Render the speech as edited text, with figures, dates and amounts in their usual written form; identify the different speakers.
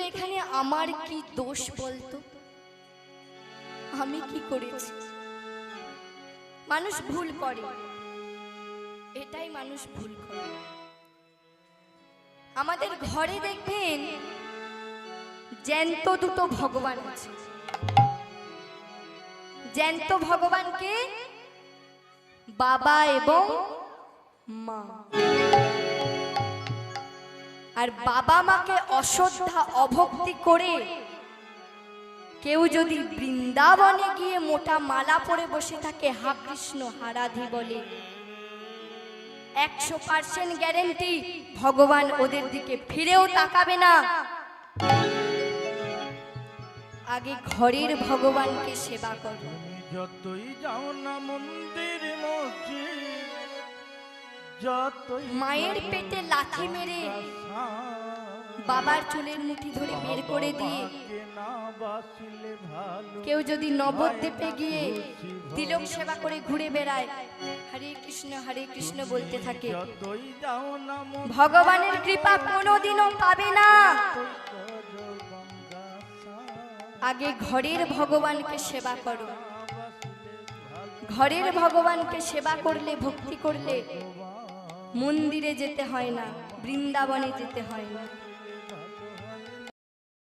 Speaker 1: এখানে আমার কি দোষ বলতো? আমি কি করেছি? মানুষ ভুল করে, এটাই মানুষ ভুল করে। আমাদের ঘরে দেখবেন জ্যান্ত দুটো ভগবান আছে। জ্যান্ত ভগবানকে বাবা এবং মা। আর বাবা মাকে অশ্রদ্ধা অভক্তি করে কেউ যদি বৃন্দাবনে গিয়ে মোটা মালা পরে বসে থাকে, হা কৃষ্ণ হা রাধে বলে, 100% গ্যারেন্টি ভগবান ওদের দিকে ফিরেও তাকাবে না। আগে ঘরের ভগবানকে সেবা করো।
Speaker 2: যতই যাও না মন্দির মসজিদ, যতই
Speaker 1: মায়ের পেটে লাথি মেরে বাবার চুলের মুঠি ধরে বের করে দিয়ে কেউ যদি নবদ্বীপে গিয়ে তিলক সেবা করে ঘুরে বেড়ায়, হরে কৃষ্ণ বলতে থাকে, ভগবানের কৃপা কোনোদিনও পাবে না। আগে ঘরের ভগবানকে সেবা করো। ঘরের ভগবানকে সেবা করলে, ভক্তি করলে মন্দিরে যেতে হয় না, বৃন্দাবনে যেতে হয় না।